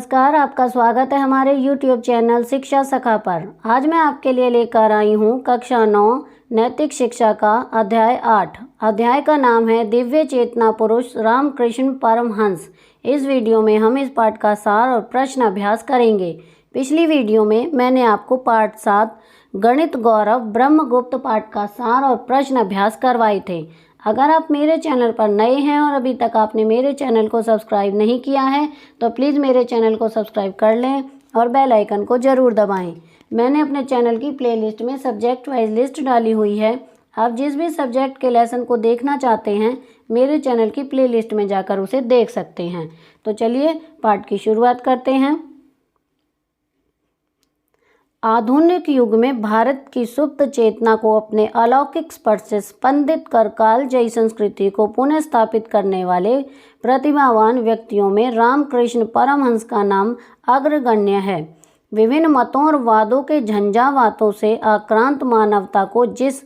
नमस्कार, आपका स्वागत है हमारे YouTube चैनल शिक्षा सखा पर। आज मैं आपके लिए लेकर आई हूँ कक्षा 9 नैतिक शिक्षा का अध्याय 8। अध्याय का नाम है दिव्य चेतना पुरुष रामकृष्ण परमहंस। इस वीडियो में हम इस पाठ का सार और प्रश्न अभ्यास करेंगे। पिछली वीडियो में मैंने आपको पाठ 7 गणित गौरव ब्रह्मगुप्त पाठ का सार और प्रश्न अभ्यास करवाए थे। अगर आप मेरे चैनल पर नए हैं और अभी तक आपने मेरे चैनल को सब्सक्राइब नहीं किया है तो प्लीज़ मेरे चैनल को सब्सक्राइब कर लें और बेल आइकन को ज़रूर दबाएं। मैंने अपने चैनल की प्लेलिस्ट में सब्जेक्ट वाइज लिस्ट डाली हुई है। आप जिस भी सब्जेक्ट के लेसन को देखना चाहते हैं मेरे चैनल की प्लेलिस्ट में जाकर उसे देख सकते हैं। तो चलिए पाठ की शुरुआत करते हैं। आधुनिक युग में भारत की सुप्त चेतना को अपने अलौकिक स्पर्श से स्पंदित कर कालजयी संस्कृति को पुनः स्थापित करने वाले प्रतिभावान व्यक्तियों में रामकृष्ण परमहंस का नाम अग्रगण्य है। विभिन्न मतों और वादों के झंझावातों से आक्रांत मानवता को जिस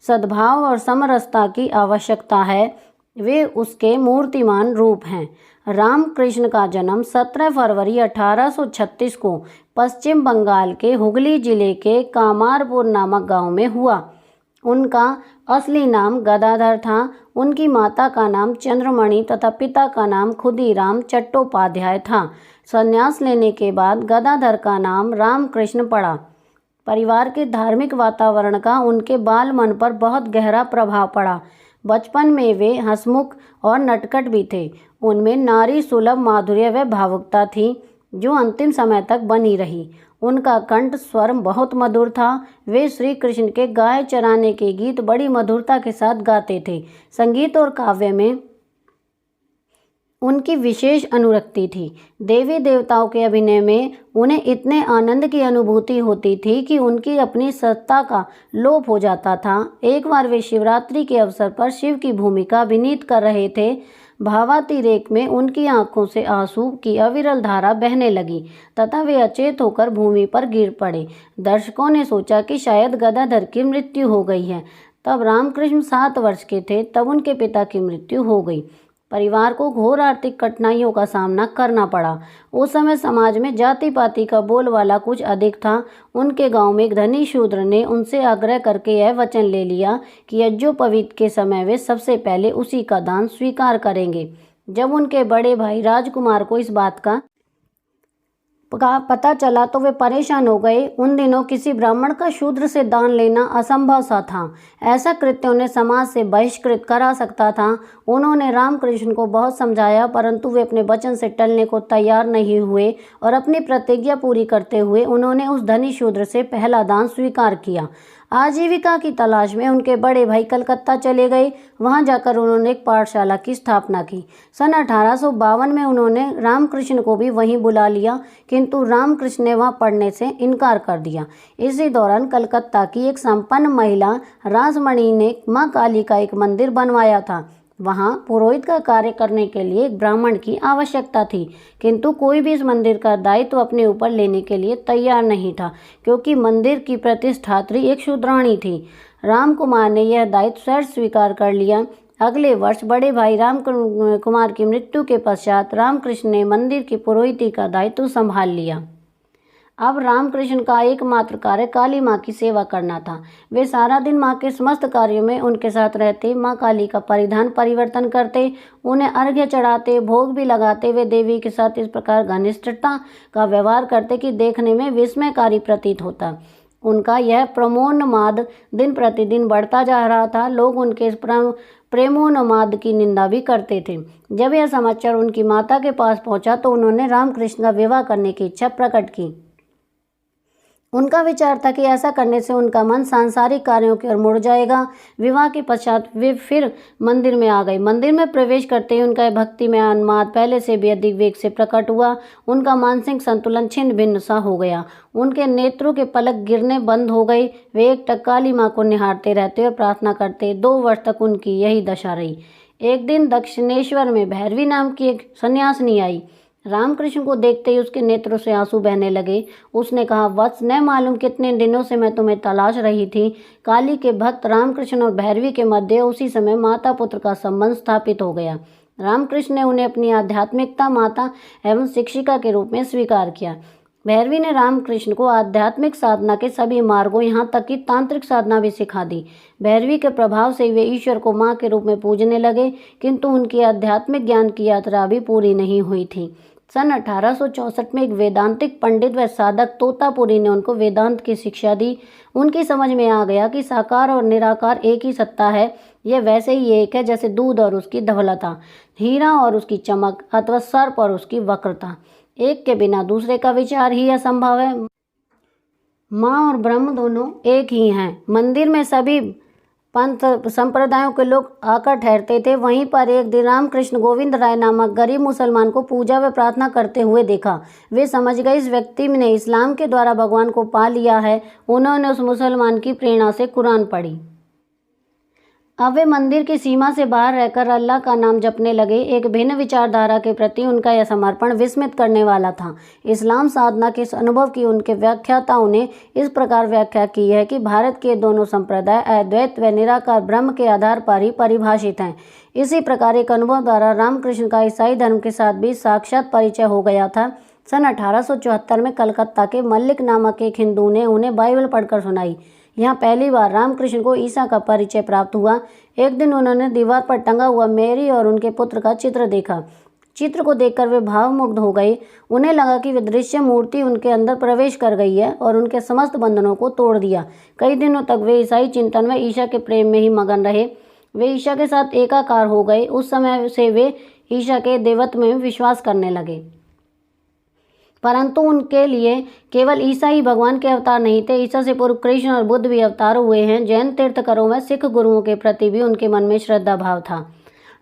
सद्भाव और समरसता की आवश्यकता है वे उसके मूर्तिमान रूप हैं। रामकृष्ण का जन्म 17 फरवरी 1836 को पश्चिम बंगाल के हुगली जिले के कामारपुर नामक गांव में हुआ। उनका असली नाम गदाधर था। उनकी माता का नाम चंद्रमणि तथा पिता का नाम खुदीराम चट्टोपाध्याय था। संन्यास लेने के बाद गदाधर का नाम रामकृष्ण पड़ा। परिवार के धार्मिक वातावरण का उनके बाल मन पर बहुत गहरा प्रभाव पड़ा। बचपन में वे हंसमुख और नटखट भी थे। उनमें नारी सुलभ माधुर्य व भावुकता थी जो अंतिम समय तक बनी रही। उनका कंठ स्वर बहुत मधुर था। वे श्री कृष्ण के गाय चराने के गीत बड़ी मधुरता के साथ गाते थे। संगीत और काव्य में उनकी विशेष अनुरक्ति थी। देवी देवताओं के अभिनय में उन्हें इतने आनंद की अनुभूति होती थी कि उनकी अपनी सत्ता का लोप हो जाता था। एक बार वे शिवरात्रि के अवसर पर शिव की भूमिका अभिनीत कर रहे थे। भावातिरेक में उनकी आंखों से आंसू की अविरल धारा बहने लगी तथा वे अचेत होकर भूमि पर गिर पड़े। दर्शकों ने सोचा कि शायद गदाधर की मृत्यु हो गई है। तब रामकृष्ण 7 वर्ष के थे तब उनके पिता की मृत्यु हो गई। परिवार को घोर आर्थिक कठिनाइयों का सामना करना पड़ा। उस समय समाज में जाति पाति का बोलबाला कुछ अधिक था। उनके गांव में एक धनी शूद्र ने उनसे आग्रह करके यह वचन ले लिया कि यज्ञोपवीत के समय वे सबसे पहले उसी का दान स्वीकार करेंगे। जब उनके बड़े भाई राजकुमार को इस बात का पता चला तो वे परेशान हो गए। उन दिनों किसी ब्राह्मण का शूद्र से दान लेना असंभव सा था। ऐसा कृत्य उन्हें समाज से बहिष्कृत करा सकता था। उन्होंने रामकृष्ण को बहुत समझाया परंतु वे अपने वचन से टलने को तैयार नहीं हुए और अपनी प्रतिज्ञा पूरी करते हुए उन्होंने उस धनी शूद्र से पहला दान स्वीकार किया। आजीविका की तलाश में उनके बड़े भाई कलकत्ता चले गए। वहां जाकर उन्होंने एक पाठशाला की स्थापना की। सन 1852 में उन्होंने रामकृष्ण को भी वहीं बुला लिया किंतु रामकृष्ण ने वहां पढ़ने से इनकार कर दिया। इसी दौरान कलकत्ता की एक संपन्न महिला रासमणि ने मां काली का एक मंदिर बनवाया था। वहां पुरोहित का कार्य करने के लिए एक ब्राह्मण की आवश्यकता थी किंतु कोई भी इस मंदिर का दायित्व अपने ऊपर लेने के लिए तैयार नहीं था क्योंकि मंदिर की प्रतिष्ठात्री एक शूद्राणी थी। रामकुमार ने यह दायित्व स्वयं स्वीकार कर लिया। अगले वर्ष बड़े भाई रामकुमार की मृत्यु के पश्चात रामकृष्ण ने मंदिर की पुरोहिती का दायित्व संभाल लिया। अब रामकृष्ण का एकमात्र कार्य काली माँ की सेवा करना था। वे सारा दिन माँ के समस्त कार्यों में उनके साथ रहते। माँ काली का परिधान परिवर्तन करते, उन्हें अर्घ्य चढ़ाते, भोग भी लगाते। वे देवी के साथ इस प्रकार घनिष्ठता का व्यवहार करते कि देखने में विस्मयकारी प्रतीत होता। उनका यह प्रेमोन्माद दिन प्रतिदिन बढ़ता जा रहा था। लोग उनके प्रेमोन्माद की निंदा भी करते थे। जब यह समाचार उनकी माता के पास पहुंचा तो उन्होंने रामकृष्ण का विवाह करने की इच्छा प्रकट की। उनका विचार था कि ऐसा करने से उनका मन सांसारिक कार्यों की ओर मुड़ जाएगा। विवाह के पश्चात वे फिर मंदिर में आ गए। मंदिर में प्रवेश करते ही उनका भक्ति में उन्माद पहले से भी अधिक वेग से प्रकट हुआ। उनका मानसिक संतुलन छिन्न भिन्न सा हो गया। उनके नेत्रों के पलक गिरने बंद हो गए। वे एकटक काली माँ को निहारते रहते और प्रार्थना करते। 2 वर्ष तक उनकी यही दशा रही। एक दिन दक्षिणेश्वर में भैरवी नाम की एक सन्यासिनी आई। रामकृष्ण को देखते ही उसके नेत्रों से आंसू बहने लगे। उसने कहा, वत्स, न मालूम कितने दिनों से मैं तुम्हें तलाश रही थी। काली के भक्त रामकृष्ण और भैरवी के मध्य उसी समय माता पुत्र का संबंध स्थापित हो गया। रामकृष्ण ने उन्हें अपनी आध्यात्मिकता माता एवं शिक्षिका के रूप में स्वीकार किया। भैरवी ने रामकृष्ण को आध्यात्मिक साधना के सभी मार्गों, यहाँ तक कि तांत्रिक साधना भी सिखा दी। भैरवी के प्रभाव से वे ईश्वर को माँ के रूप में पूजने लगे, किंतु उनकी आध्यात्मिक ज्ञान की यात्रा अभी पूरी नहीं हुई थी। सन 1864 में एक वेदांतिक पंडित व साधक तोतापुरी ने उनको वेदांत की शिक्षा दी। उनकी समझ में आ गया कि साकार और निराकार एक ही सत्ता है। यह वैसे ही एक है जैसे दूध और उसकी धवलता, हीरा और उसकी चमक, अथवा सर्प और उसकी वक्रता। एक के बिना दूसरे का विचार ही असंभव है। माँ और ब्रह्म दोनों एक ही हैं। मंदिर में सभी पंथ संप्रदायों के लोग आकर ठहरते थे। वहीं पर एक दिन रामकृष्ण गोविंद राय नामक गरीब मुसलमान को पूजा व प्रार्थना करते हुए देखा। वे समझ गए इस व्यक्ति ने इस्लाम के द्वारा भगवान को पा लिया है। उन्होंने उस मुसलमान की प्रेरणा से कुरान पढ़ी। अब वे मंदिर की सीमा से बाहर रहकर अल्लाह का नाम जपने लगे। एक भिन्न विचारधारा के प्रति उनका यह समर्पण विस्मित करने वाला था। इस्लाम साधना के इस अनुभव की उनके व्याख्याताओं ने इस प्रकार व्याख्या की है कि भारत के दोनों संप्रदाय अद्वैत व निराकार ब्रह्म के आधार पर ही परिभाषित हैं। इसी प्रकार एक अनुभव द्वारा रामकृष्ण का ईसाई धर्म के साथ भी साक्षात परिचय हो गया था। सन 1874 में कलकत्ता के मल्लिक नामक एक हिंदू ने उन्हें बाइबल पढ़कर सुनाई। यहाँ पहली बार रामकृष्ण को ईसा का परिचय प्राप्त हुआ। एक दिन उन्होंने दीवार पर टंगा हुआ मेरी और उनके पुत्र का चित्र देखा। चित्र को देखकर वे भावमुग्ध हो गए। उन्हें लगा कि वे दृश्य मूर्ति उनके अंदर प्रवेश कर गई है और उनके समस्त बंधनों को तोड़ दिया। कई दिनों तक वे ईसाई चिंतन व ईसा के प्रेम में ही मगन रहे। वे ईसा के साथ एकाकार हो गए। उस समय से वे ईसा के देवत्व में विश्वास करने लगे। परंतु उनके लिए केवल ईसा ही भगवान के अवतार नहीं थे। ईसा से पूर्व कृष्ण और बुद्ध भी अवतार हुए हैं। जैन तीर्थंकरों व सिख गुरुओं के प्रति भी उनके मन में श्रद्धा भाव था।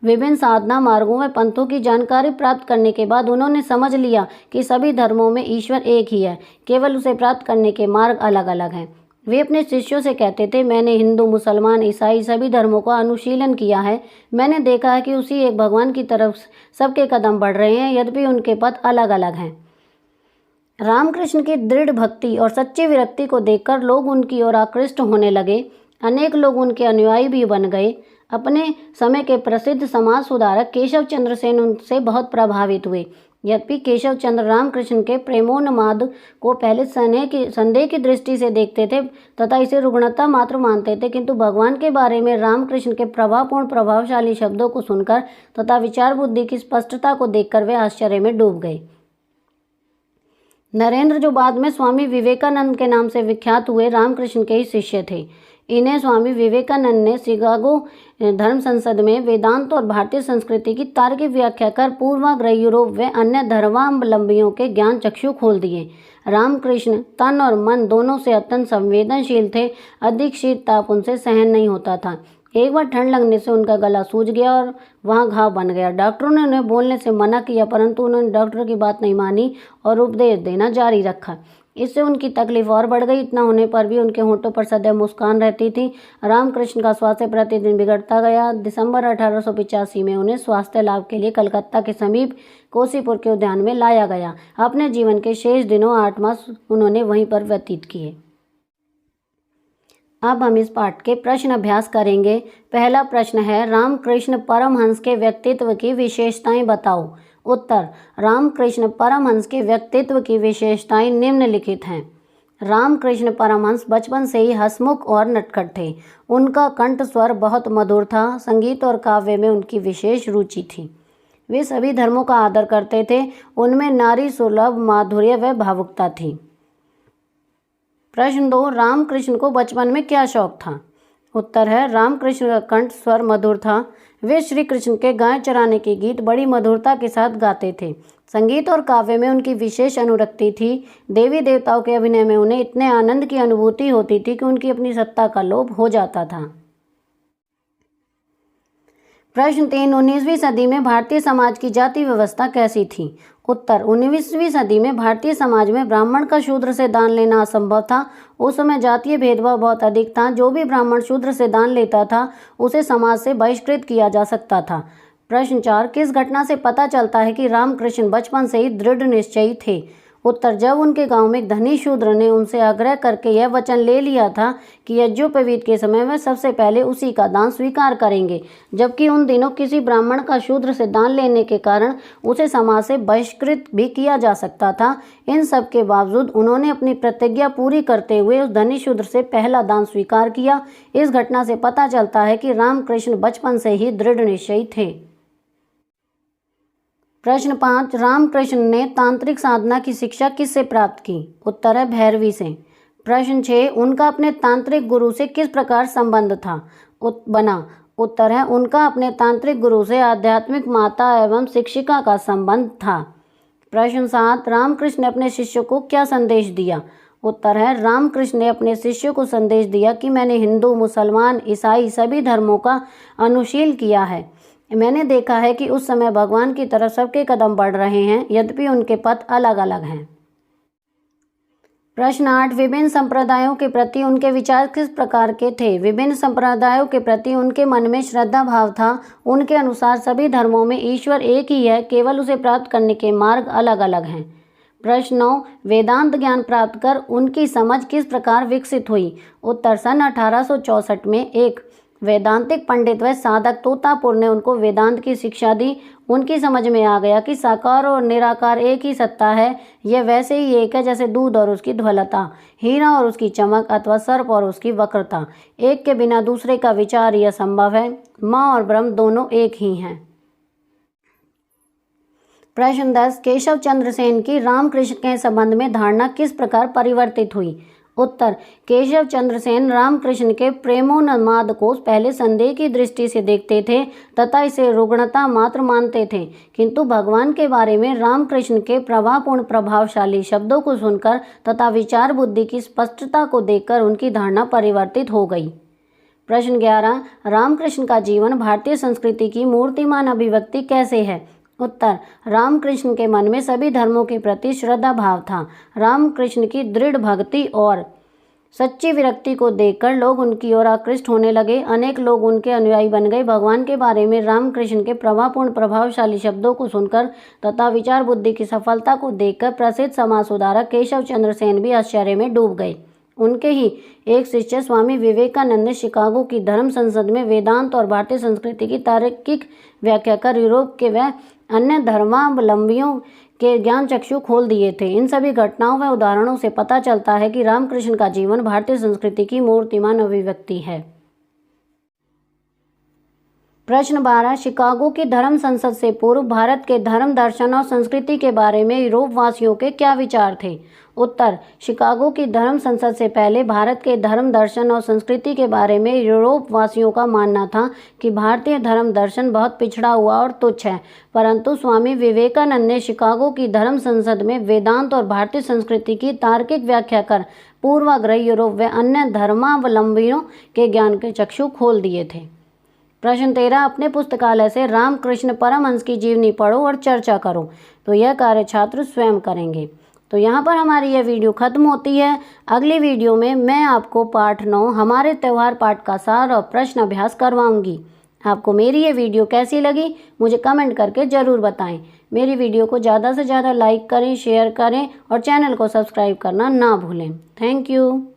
विभिन्न साधना मार्गों व पंथों की जानकारी प्राप्त करने के बाद उन्होंने समझ लिया कि सभी धर्मों में ईश्वर एक ही है, केवल उसे प्राप्त करने के मार्ग अलग अलग हैं। वे अपने शिष्यों से कहते थे, मैंने हिंदू, मुसलमान, ईसाई सभी धर्मों का अनुशीलन किया है। मैंने देखा है कि उसी एक भगवान की तरफ सबके कदम बढ़ रहे हैं, यद्यपि उनके पथ अलग अलग हैं। रामकृष्ण की दृढ़ भक्ति और सच्ची विरक्ति को देखकर लोग उनकी ओर आकृष्ट होने लगे। अनेक लोग उनके अनुयायी भी बन गए। अपने समय के प्रसिद्ध समाज सुधारक केशव चंद्र सेन उनसे बहुत प्रभावित हुए। यद्यपि केशव चंद्र रामकृष्ण के प्रेमोन्माद को पहले संदेह की दृष्टि से देखते थे तथा इसे रुग्णता मात्र मानते थे, किंतु भगवान के बारे में रामकृष्ण के प्रभावशाली शब्दों को सुनकर तथा विचार बुद्धि की स्पष्टता को देखकर वे आश्चर्य में डूब गए। नरेंद्र, जो बाद में स्वामी विवेकानंद के नाम से विख्यात हुए, रामकृष्ण के ही शिष्य थे। इन्हें स्वामी विवेकानंद ने शिकागो धर्म संसद में वेदांत और भारतीय संस्कृति की तार्किक व्याख्या कर पूर्वाग्रह यूरोप व अन्य धर्मावलंबियों के ज्ञान चक्षु खोल दिए। रामकृष्ण तन और मन दोनों से अत्यंत संवेदनशील थे। अधिक शीत ताप उनसे सहन नहीं होता था। एक बार ठंड लगने से उनका गला सूज गया और वहाँ घाव बन गया। डॉक्टरों ने उन्हें बोलने से मना किया, परंतु उन्होंने डॉक्टर की बात नहीं मानी और उपदेश देना जारी रखा। इससे उनकी तकलीफ और बढ़ गई। इतना होने पर भी उनके होंठों पर सदैव मुस्कान रहती थी। रामकृष्ण का स्वास्थ्य प्रतिदिन बिगड़ता गया। दिसंबर 1885 में उन्हें स्वास्थ्य लाभ के लिए कलकत्ता के समीप कोसीपुर के उद्यान में लाया गया। अपने जीवन के शेष दिनों 8 मास उन्होंने वहीं पर व्यतीत किए। अब हम इस पाठ के प्रश्न अभ्यास करेंगे। पहला प्रश्न है, रामकृष्ण परमहंस के व्यक्तित्व की विशेषताएं बताओ। उत्तर, रामकृष्ण परमहंस के व्यक्तित्व की विशेषताएं निम्नलिखित हैं। रामकृष्ण परमहंस बचपन से ही हंसमुख और नटखट थे। उनका कंठ स्वर बहुत मधुर था। संगीत और काव्य में उनकी विशेष रुचि थी। वे सभी धर्मों का आदर करते थे। उनमें नारी सुलभ माधुर्य व भावुकता थी। प्रश्न 2, रामकृष्ण को बचपन में क्या शौक था। उत्तर है, रामकृष्ण का कंठ स्वर मधुर था। वे श्री कृष्ण के गाय चराने के गीत बड़ी मधुरता के साथ गाते थे। संगीत और काव्य में उनकी विशेष अनुरक्ति थी। देवी देवताओं के अभिनय में उन्हें इतने आनंद की अनुभूति होती थी कि उनकी अपनी सत्ता का लोभ हो जाता था। प्रश्न 3, 19वीं सदी में भारतीय समाज की जाति व्यवस्था कैसी थी। उत्तर, 19वीं सदी में भारतीय समाज में ब्राह्मण का शूद्र से दान लेना असंभव था। उस समय जातीय भेदभाव बहुत अधिक था। जो भी ब्राह्मण शूद्र से दान लेता था उसे समाज से बहिष्कृत किया जा सकता था। प्रश्न 4, किस घटना से पता चलता है कि रामकृष्ण बचपन से ही दृढ़ निश्चयी थे। उत्तर, जब उनके गांव में एक धनी शूद्र ने उनसे आग्रह करके यह वचन ले लिया था कि यज्ञोपवीत के समय में सबसे पहले उसी का दान स्वीकार करेंगे, जबकि उन दिनों किसी ब्राह्मण का शूद्र से दान लेने के कारण उसे समाज से बहिष्कृत भी किया जा सकता था, इन सब के बावजूद उन्होंने अपनी प्रतिज्ञा पूरी करते हुए उस धनी शूद्र से पहला दान स्वीकार किया। इस घटना से पता चलता है कि रामकृष्ण बचपन से ही दृढ़ निश्चयी थे। प्रश्न 5, रामकृष्ण ने तांत्रिक साधना की शिक्षा किससे प्राप्त की? उत्तर है भैरवी से। प्रश्न 6, उनका अपने तांत्रिक गुरु से किस प्रकार संबंध था बना? उत्तर है उनका अपने तांत्रिक गुरु से आध्यात्मिक माता एवं शिक्षिका का संबंध था। प्रश्न 7, रामकृष्ण ने अपने शिष्यों को क्या संदेश दिया? उत्तर है रामकृष्ण ने अपने शिष्यों को संदेश दिया कि मैंने हिंदू, मुसलमान, ईसाई सभी धर्मों का अनुशील किया है। मैंने देखा है कि उस समय भगवान की तरफ सबके कदम बढ़ रहे हैं, यद्यपि उनके पथ अलग अलग हैं। प्रश्न 8, विभिन्न संप्रदायों के प्रति उनके विचार किस प्रकार के थे? विभिन्न संप्रदायों के प्रति उनके मन में श्रद्धा भाव था। उनके अनुसार सभी धर्मों में ईश्वर एक ही है, केवल उसे प्राप्त करने के मार्ग अलग अलग हैं। प्रश्न 9, वेदांत ज्ञान प्राप्त कर उनकी समझ किस प्रकार विकसित हुई? उत्तर, सन 1864 में एक वेदांतिक पंडित व साधक तोतापुर ने उनको वेदांत की शिक्षा दी। उनकी समझ में आ गया कि साकार और निराकार एक ही सत्ता है। यह वैसे ही एक है जैसे दूध और उसकी ध्वलता, हीरा और उसकी चमक अथवा सर्प और उसकी वक्रता। एक के बिना दूसरे का विचार यह संभव है। माँ और ब्रह्म दोनों एक ही हैं। प्रश्न 10, केशव चंद्र सेन की रामकृष्ण के संबंध में धारणा किस प्रकार परिवर्तित हुई? उत्तर, केशव चंद्र सेन रामकृष्ण के प्रेमोन्माद को पहले संदेह की दृष्टि से देखते थे तथा इसे रुग्णता मात्र मानते थे, किंतु भगवान के बारे में रामकृष्ण के प्रभावपूर्ण प्रभावशाली शब्दों को सुनकर तथा विचार बुद्धि की स्पष्टता को देखकर उनकी धारणा परिवर्तित हो गई। प्रश्न 11, रामकृष्ण का जीवन भारतीय संस्कृति की मूर्तिमान अभिव्यक्ति कैसे है? उत्तर, रामकृष्ण के मन में सभी धर्मों के प्रति श्रद्धा भाव था। रामकृष्ण की दृढ़ भक्ति और सच्ची विरक्ति को देखकर लोग उनकी ओर आकृष्ट होने लगे। अनेक लोग उनके अनुयायी बन गए। भगवान के बारे में रामकृष्ण के प्रभावपूर्ण प्रभावशाली शब्दों को सुनकर तथा विचार बुद्धि की सफलता को देखकर प्रसिद्ध समाज सुधारक केशव चंद्र सेन भी आश्चर्य में डूब गए। उनके ही एक शिष्य स्वामी विवेकानंद ने शिकागो की धर्म संसद में वेदांत और भारतीय संस्कृति की तार्किक व्याख्या कर यूरोप के व अन्य धर्मावलंबियों के ज्ञान चक्षु खोल दिए थे। इन सभी घटनाओं व उदाहरणों से पता चलता है कि रामकृष्ण का जीवन भारतीय संस्कृति की मूर्तिमान अभिव्यक्ति है। प्रश्न 12, शिकागो की धर्म संसद से पूर्व भारत के धर्म, दर्शन और संस्कृति के बारे में यूरोप वासियों के क्या विचार थे? उत्तर, शिकागो की धर्म संसद से पहले भारत के धर्म, दर्शन और संस्कृति के बारे में यूरोप वासियों का मानना था कि भारतीय धर्म दर्शन बहुत पिछड़ा हुआ और तुच्छ है, परंतु स्वामी विवेकानंद ने शिकागो की धर्म संसद में वेदांत और भारतीय संस्कृति की तार्किक व्याख्या कर पूर्वाग्रही यूरोप व अन्य धर्मावलंबियों के ज्ञान के चक्षु खोल दिए थे। प्रश्न 13, अपने पुस्तकालय से रामकृष्ण परमहंस की जीवनी पढ़ो और चर्चा करो। तो यह कार्य छात्र स्वयं करेंगे। तो यहाँ पर हमारी यह वीडियो खत्म होती है। अगली वीडियो में मैं आपको पाठ 9 हमारे त्यौहार पाठ का सार और प्रश्न अभ्यास करवाऊंगी। आपको मेरी ये वीडियो कैसी लगी मुझे कमेंट करके ज़रूर बताएं। मेरी वीडियो को ज़्यादा से ज़्यादा लाइक करें, शेयर करें और चैनल को सब्सक्राइब करना ना भूलें। Thank you.